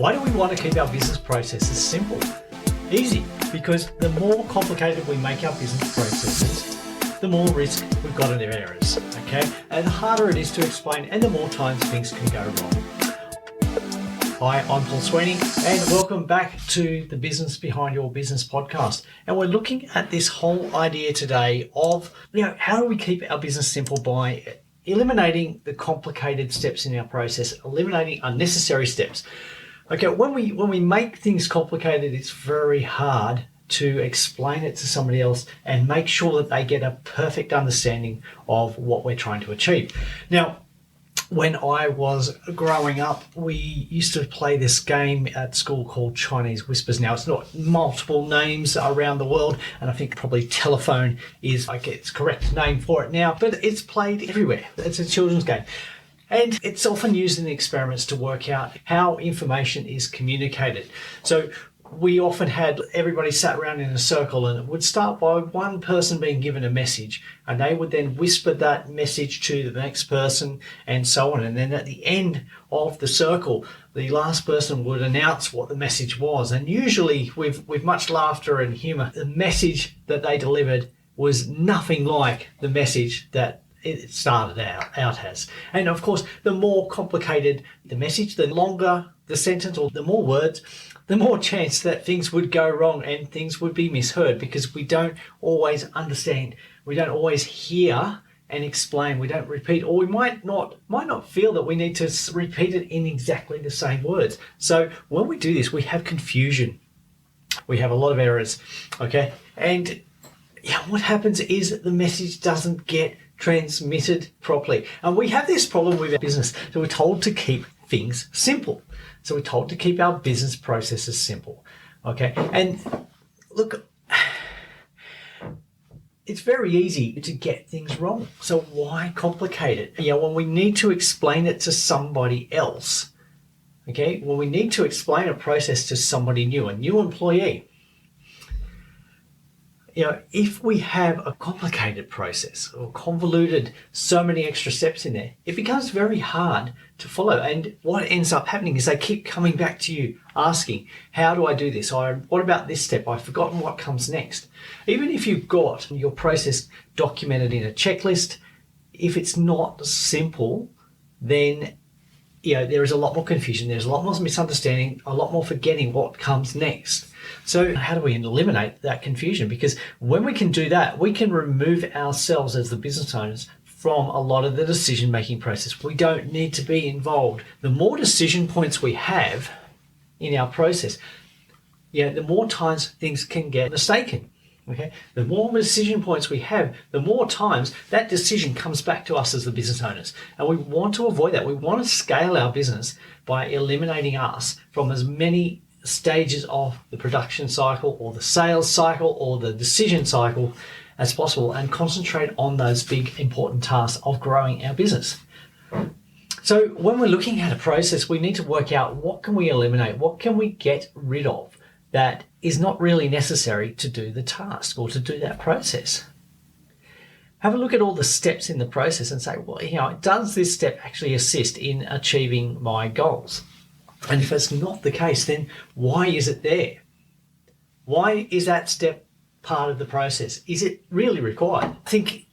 Why do we want to keep our business processes simple? Easy, because the more complicated we make our business processes, the more risk we've got of errors, okay? And the harder it is to explain and the more times things can go wrong. Hi, I'm Paul Sweeney and welcome back to the Business Behind Your Business podcast. And we're looking at this whole idea today of, how do we keep our business simple by eliminating the complicated steps in our process, eliminating unnecessary steps. Okay, when we make things complicated, it's very hard to explain it to somebody else and make sure that they get a perfect understanding of what we're trying to achieve. Now, when I was growing up, we used to play this game at school called Chinese Whispers. Now, it's not multiple names around the world, and I think probably telephone is its correct name for it now, but it's played everywhere. It's a children's game. And it's often used in experiments to work out how information is communicated. So we often had everybody sat around in a circle, and it would start by one person being given a message, and they would then whisper that message to the next person and so on. And then at the end of the circle, the last person would announce what the message was. And usually with much laughter and humor, the message that they delivered was nothing like the message that it started out as. And of course, the more complicated the message, the longer the sentence or the more words, the more chance that things would go wrong and things would be misheard, because we don't always understand. We don't always hear and explain. We don't repeat, or we might not feel that we need to repeat it in exactly the same words. So when we do this, we have confusion. We have a lot of errors, okay? And what happens is the message doesn't get transmitted properly. And we have this problem with our business. So we're told to keep things simple. So we're told to keep our business processes simple. Okay. And look, it's very easy to get things wrong. So why complicate it? When we need to explain it to somebody else, okay, when we need to explain a process to somebody new, a new employee, if we have a complicated process or convoluted, so many extra steps in there, it becomes very hard to follow. And what ends up happening is they keep coming back to you asking, how do I do this? Or what about this step? I've forgotten what comes next. Even if you've got your process documented in a checklist, if it's not simple, then there is a lot more confusion. There's a lot more misunderstanding, a lot more forgetting what comes next. So how do we eliminate that confusion? Because when we can do that, we can remove ourselves as the business owners from a lot of the decision-making process. We don't need to be involved. The more decision points we have in our process, the more times things can get mistaken. Okay, the more decision points we have, the more times that decision comes back to us as the business owners. And we want to avoid that. We want to scale our business by eliminating us from as many stages of the production cycle or the sales cycle or the decision cycle as possible, and concentrate on those big important tasks of growing our business. So when we're looking at a process, we need to work out what can we eliminate, what can we get rid of that is not really necessary to do the task or to do that process. Have a look at all the steps in the process and say, does this step actually assist in achieving my goals? And if it's not the case, then why is it there? Why is that step part of the process? Is it really required? I think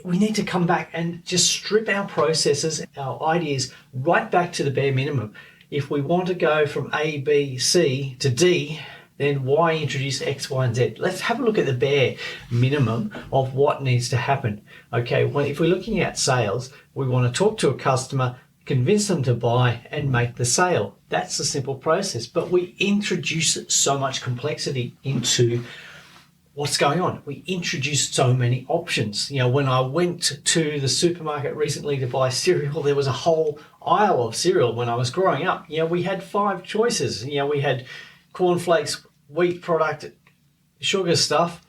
we need to come back and just strip our processes, our ideas, right back to the bare minimum. If we want to go from A, B, C to D, then why introduce X, Y, and Z? Let's have a look at the bare minimum of what needs to happen. Okay, if we're looking at sales, we want to talk to a customer, convince them to buy, and make the sale. That's a simple process, but we introduce so much complexity into what's going on. We introduce so many options. When I went to the supermarket recently to buy cereal, there was a whole aisle of cereal. When I was growing up, we had 5 choices. We had cornflakes, wheat product, sugar stuff,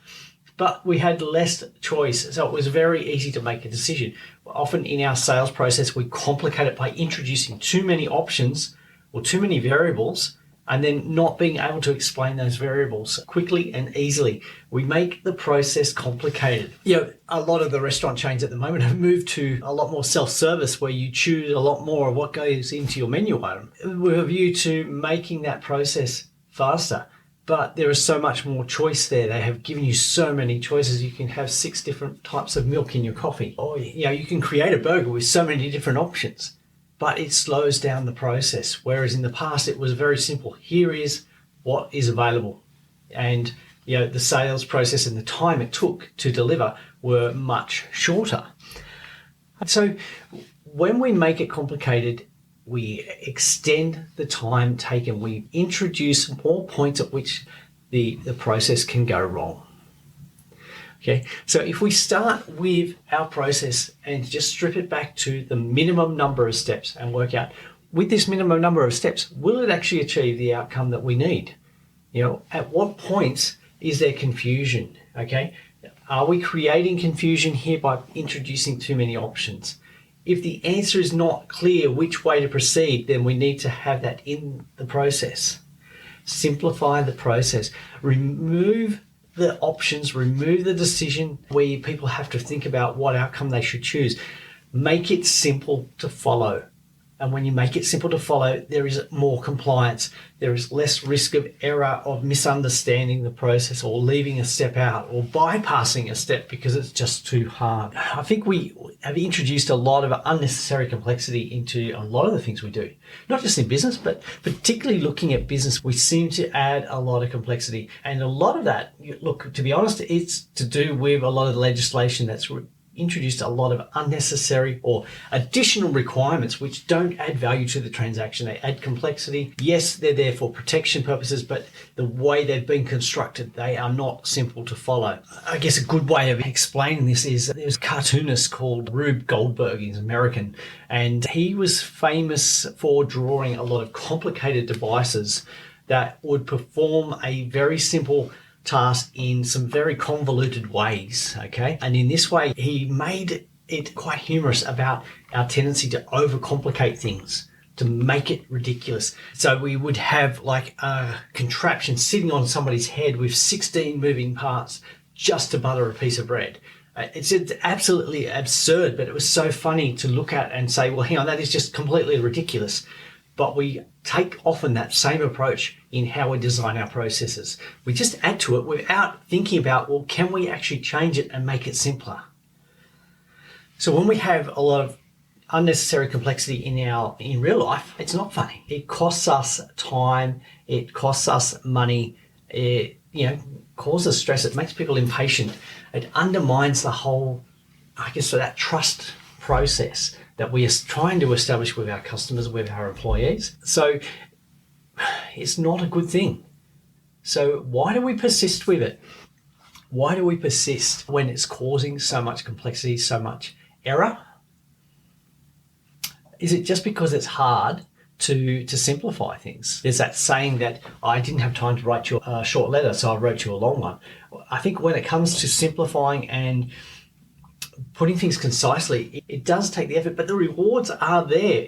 but we had less choice. So it was very easy to make a decision. Often in our sales process, we complicate it by introducing too many options or too many variables and then not being able to explain those variables quickly and easily. We make the process complicated. A lot of the restaurant chains at the moment have moved to a lot more self-service, where you choose a lot more of what goes into your menu item with a view to making that process faster. But there is so much more choice there. They have given you so many choices. You can have 6 different types of milk in your coffee. Or, you can create a burger with so many different options. But it slows down the process. Whereas in the past, it was very simple. Here is what is available. And, the sales process and the time it took to deliver were much shorter. So when we make it complicated, we extend the time taken. We introduce more points at which the process can go wrong. Okay, so if we start with our process and just strip it back to the minimum number of steps and work out, with this minimum number of steps, will it actually achieve the outcome that we need? At what points is there confusion? Okay, are we creating confusion here by introducing too many options? If the answer is not clear which way to proceed, then we need to have that in the process. Simplify the process. Remove the options, remove the decision where people have to think about what outcome they should choose. Make it simple to follow. And when you make it simple to follow, there is more compliance. There is less risk of error, of misunderstanding the process, or leaving a step out, or bypassing a step because it's just too hard. I think we have introduced a lot of unnecessary complexity into a lot of the things we do. Not just in business, but particularly looking at business, we seem to add a lot of complexity. And a lot of that, look, to be honest, it's to do with a lot of the legislation that's introduced a lot of unnecessary or additional requirements which don't add value to the transaction. They add complexity. Yes, they're there for protection purposes, but the way they've been constructed, they are not simple to follow. I guess a good way of explaining this is there's a cartoonist called Rube Goldberg. He's American, and he was famous for drawing a lot of complicated devices that would perform a very simple task in some very convoluted ways, okay? And in this way, he made it quite humorous about our tendency to overcomplicate things, to make it ridiculous. So we would have like a contraption sitting on somebody's head with 16 moving parts just to butter a piece of bread. It's absolutely absurd, but it was so funny to look at and say, well, hang on, that is just completely ridiculous. But we take often that same approach in how we design our processes. We just add to it without thinking about, well, can we actually change it and make it simpler? So when we have a lot of unnecessary complexity in real life, it's not funny. It costs us time, it costs us money, it causes stress, it makes people impatient, it undermines the whole, that trust process that we are trying to establish with our customers, with our employees. So it's not a good thing. So why do we persist with it? Why do we persist when it's causing so much complexity, so much error? Is it just because it's hard to simplify things? There's that saying that I didn't have time to write you a short letter, so I wrote you a long one. I think when it comes to simplifying and putting things concisely, it does take the effort, but the rewards are there.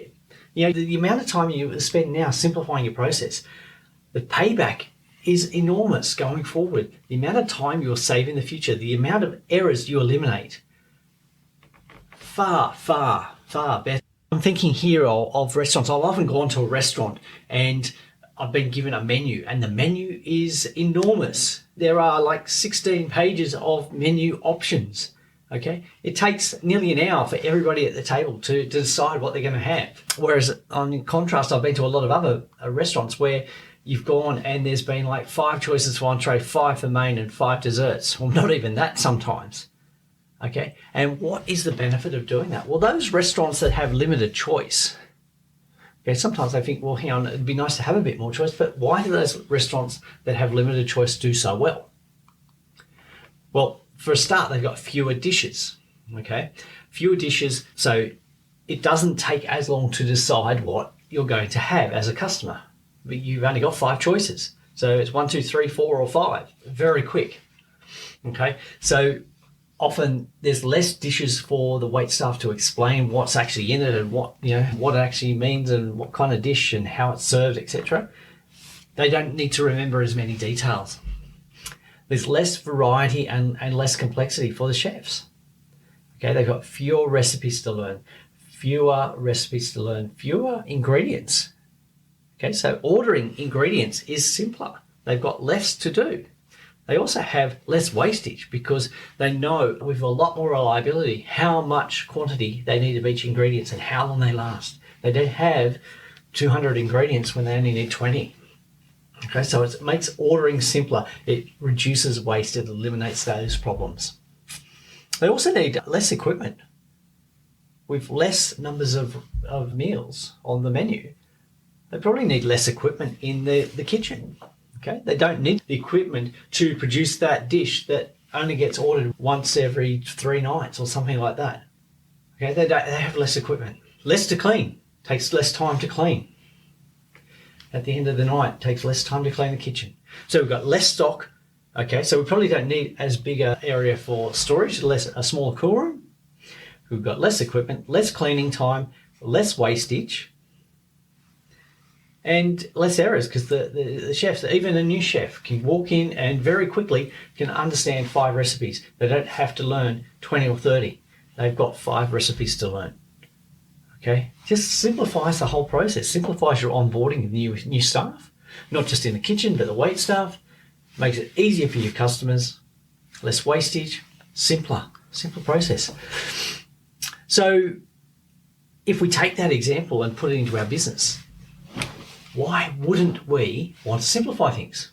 The amount of time you spend now simplifying your process, the payback is enormous going forward. The amount of time you'll save in the future, the amount of errors you eliminate, far, far, far better. I'm thinking here of restaurants. I've often gone to a restaurant and I've been given a menu, and the menu is enormous. There are like 16 pages of menu options. Okay, it takes nearly an hour for everybody at the table to decide what they're going to have. Whereas, in contrast, I've been to a lot of other restaurants where you've gone and there's been like 5 choices for entree, 5 for main, and 5 desserts. Well, not even that sometimes. Okay, and what is the benefit of doing that? Well, those restaurants that have limited choice, okay, sometimes I think, well, hang on, it'd be nice to have a bit more choice, but why do those restaurants that have limited choice do so well? Well, for a start, they've got fewer dishes, okay? Fewer dishes, so it doesn't take as long to decide what you're going to have as a customer. But you've only got 5 choices. So it's 1, 2, 3, 4, or 5. Very quick, okay? So often there's less dishes for the waitstaff to explain what's actually in it and what it actually means and what kind of dish and how it's served, etc. They don't need to remember as many details. There's less variety and less complexity for the chefs. Okay, they've got fewer recipes to learn, fewer ingredients. Okay, so ordering ingredients is simpler. They've got less to do. They also have less wastage because they know with a lot more reliability how much quantity they need of each ingredient and how long they last. They don't have 200 ingredients when they only need 20. Okay, so it makes ordering simpler. It reduces waste. It eliminates those problems. They also need less equipment. With less numbers of meals on the menu, they probably need less equipment in the kitchen. Okay, they don't need the equipment to produce that dish that only gets ordered once every 3 nights or something like that. Okay, they have less equipment. Less to clean. Takes less time to clean. At the end of the night, it takes less time to clean the kitchen. So we've got less stock. Okay, so we probably don't need as big an area for storage, a smaller cool room. We've got less equipment, less cleaning time, less wastage, and less errors because the chefs, even a new chef, can walk in and very quickly can understand 5 recipes. They don't have to learn 20 or 30. They've got 5 recipes to learn. Okay, just simplifies the whole process, simplifies your onboarding of new staff, not just in the kitchen, but the wait staff, makes it easier for your customers, less wastage, simpler process. So if we take that example and put it into our business, why wouldn't we want to simplify things?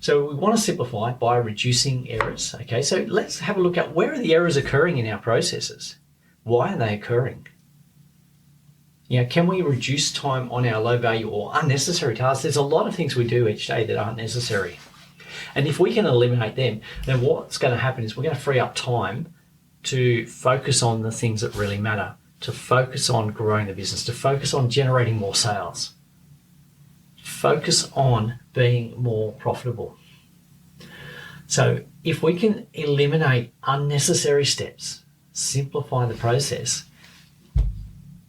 So we want to simplify by reducing errors. Okay, so let's have a look at where are the errors occurring in our processes? Why are they occurring? Can we reduce time on our low value or unnecessary tasks? There's a lot of things we do each day that aren't necessary. And if we can eliminate them, then what's going to happen is we're going to free up time to focus on the things that really matter, to focus on growing the business, to focus on generating more sales, focus on being more profitable. So if we can eliminate unnecessary steps, simplify the process,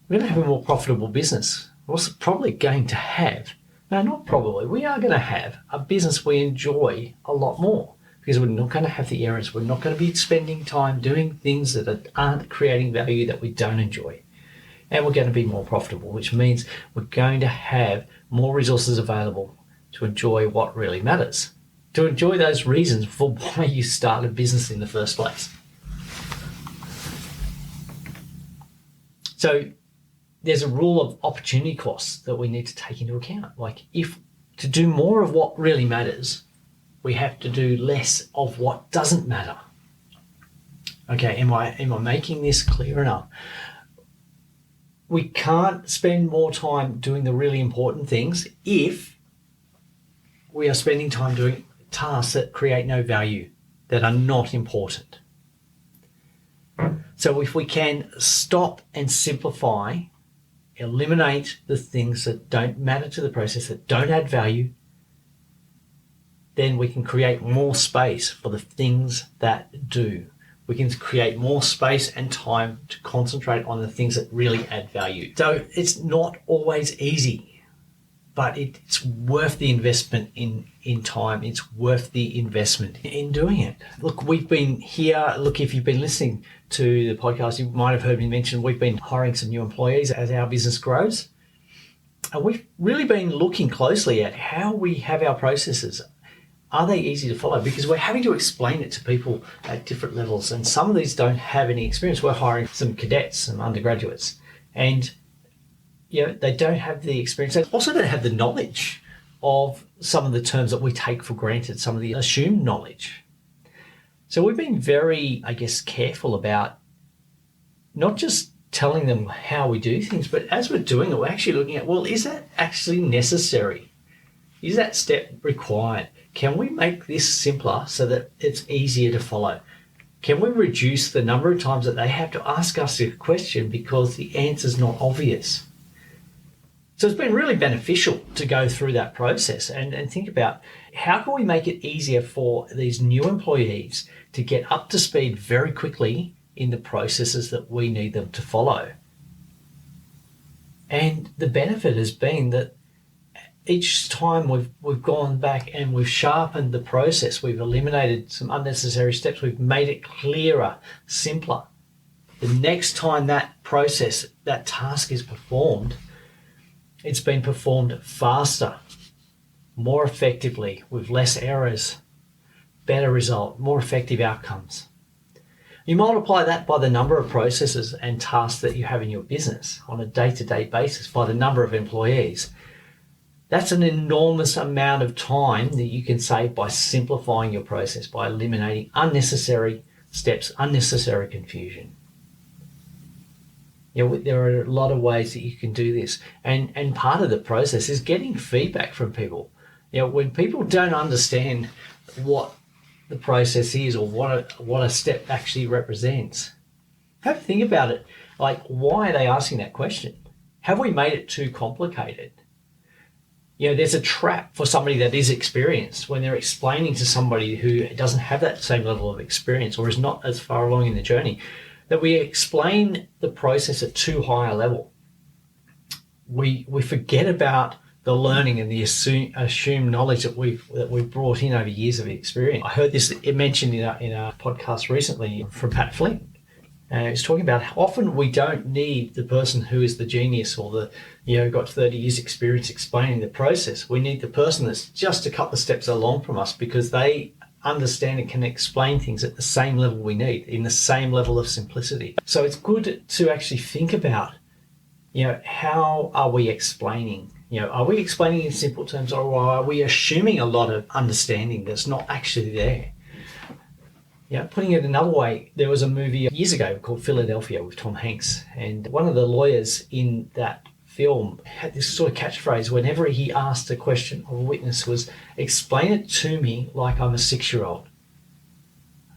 we're going to have a more profitable business. We're also probably going to have, no, not probably, we are going to have a business we enjoy a lot more because we're not going to have the errors. We're not going to be spending time doing things that aren't creating value that we don't enjoy. And we're going to be more profitable, which means we're going to have more resources available to enjoy what really matters, to enjoy those reasons for why you start a business in the first place. So there's a rule of opportunity costs that we need to take into account. Like if to do more of what really matters, we have to do less of what doesn't matter. Okay, am I making this clear enough? We can't spend more time doing the really important things if we are spending time doing tasks that create no value, that are not important. So if we can stop and simplify, eliminate the things that don't matter to the process, that don't add value, then we can create more space for the things that do. We can create more space and time to concentrate on the things that really add value. So it's not always easy, but it's worth the investment in time. It's worth the investment in doing it. Look, we've been here. Look, if you've been listening to the podcast, you might have heard me mention we've been hiring some new employees as our business grows. And we've really been looking closely at how we have our processes. Are they easy to follow? Because we're having to explain it to people at different levels. And some of these don't have any experience. We're hiring some cadets, some undergraduates. And they don't have the experience. They also don't have the knowledge of some of the terms that we take for granted, some of the assumed knowledge. So we've been very, careful about not just telling them how we do things, but as we're doing it, we're actually looking at, well, is that actually necessary? Is that step required? Can we make this simpler so that it's easier to follow? Can we reduce the number of times that they have to ask us a question because the answer's not obvious? So it's been really beneficial to go through that process and think about how can we make it easier for these new employees to get up to speed very quickly in the processes that we need them to follow. And the benefit has been that each time we've gone back and we've sharpened the process, we've eliminated some unnecessary steps, we've made it clearer, simpler. The next time that process, that task is performed, it's been performed faster, more effectively, with less errors, better result, more effective outcomes. You multiply that by the number of processes and tasks that you have in your business on a day-to-day basis, by the number of employees. That's an enormous amount of time that you can save by simplifying your process, by eliminating unnecessary steps, unnecessary confusion. There are a lot of ways that you can do this. And part of the process is getting feedback from people. When people don't understand what the process is or what a step actually represents, have a think about it. Like, why are they asking that question? Have we made it too complicated? There's a trap for somebody that is experienced when they're explaining to somebody who doesn't have that same level of experience or is not as far along in the journey, that we explain the process at too high a level. We forget about the learning and the assumed knowledge that we've brought in over years of experience. I heard this mentioned in a podcast recently from Pat Flynn. He's talking about how often we don't need the person who is the genius or the got 30 years experience explaining the process. We need the person that's just a couple of steps along from us, because they understand and can explain things at the same level we need, in the same level of simplicity. So it's good to actually think about, how are we explaining? Are we explaining in simple terms, or are we assuming a lot of understanding that's not actually there? Putting it another way, there was a movie years ago called Philadelphia with Tom Hanks, and one of the lawyers in that film had this sort of catchphrase whenever he asked a question of a witness was, "Explain it to me like I'm a 6-year-old."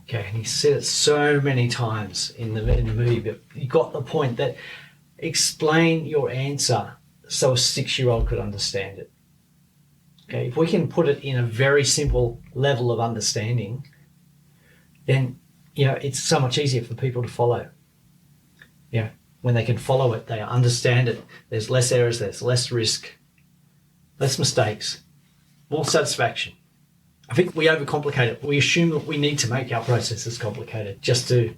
Okay, and he said it so many times in the movie, but he got the point that explain your answer so a 6-year-old could understand it. Okay, if we can put it in a very simple level of understanding, then it's so much easier for people to follow. When they can follow it, they understand it. There's less errors, there's less risk, less mistakes, more satisfaction. I think we overcomplicate it. We assume that we need to make our processes complicated just to,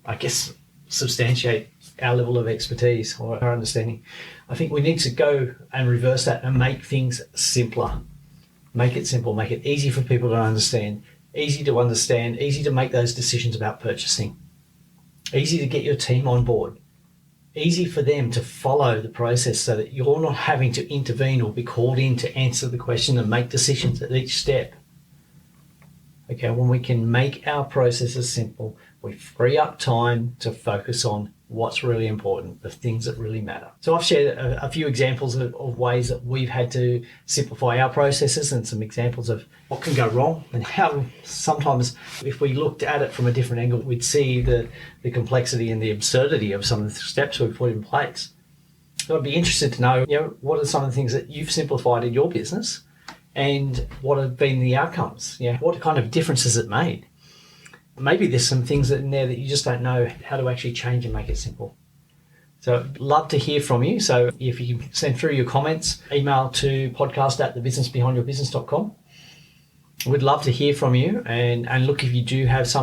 substantiate our level of expertise or our understanding. I think we need to go and reverse that and make things simpler. Make it simple, make it easy for people to understand, easy to make those decisions about purchasing, easy to get your team on board, easy for them to follow the process so that you're not having to intervene or be called in to answer the question and make decisions at each step. Okay, when we can make our processes simple, we free up time to focus on what's really important, the things that really matter. So I've shared a few examples of ways that we've had to simplify our processes and some examples of what can go wrong and how sometimes if we looked at it from a different angle, we'd see the complexity and the absurdity of some of the steps we've put in place. So I'd be interested to know, what are some of the things that you've simplified in your business and what have been the outcomes? What kind of difference has it made? Maybe there's some things in there that you just don't know how to actually change and make it simple. So I'd love to hear from you. So if you can send through your comments, email to podcast@thebusinessbehindyourbusiness.com. We'd love to hear from you. And look, if you do have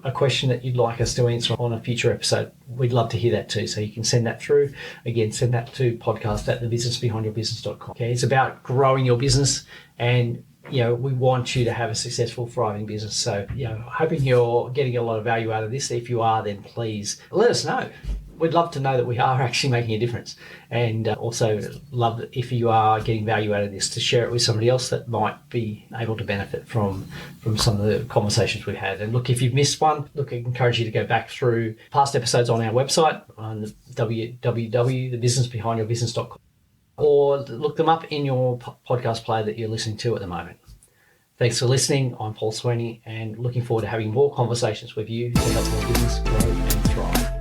a question that you'd like us to answer on a future episode, we'd love to hear that too. So you can send that through. Again, send that to podcast@thebusinessbehindyourbusiness.com. Okay, it's about growing your business, and we want you to have a successful, thriving business. So, hoping you're getting a lot of value out of this. If you are, then please let us know. We'd love to know that we are actually making a difference. And also love if you are getting value out of this, to share it with somebody else that might be able to benefit from some of the conversations we've had. And look, if you've missed one, I encourage you to go back through past episodes on our website on www.thebusinessbehindyourbusiness.com. or look them up in your podcast player that you're listening to at the moment. Thanks for listening. I'm Paul Sweeney, and looking forward to having more conversations with you to help your business grow and thrive.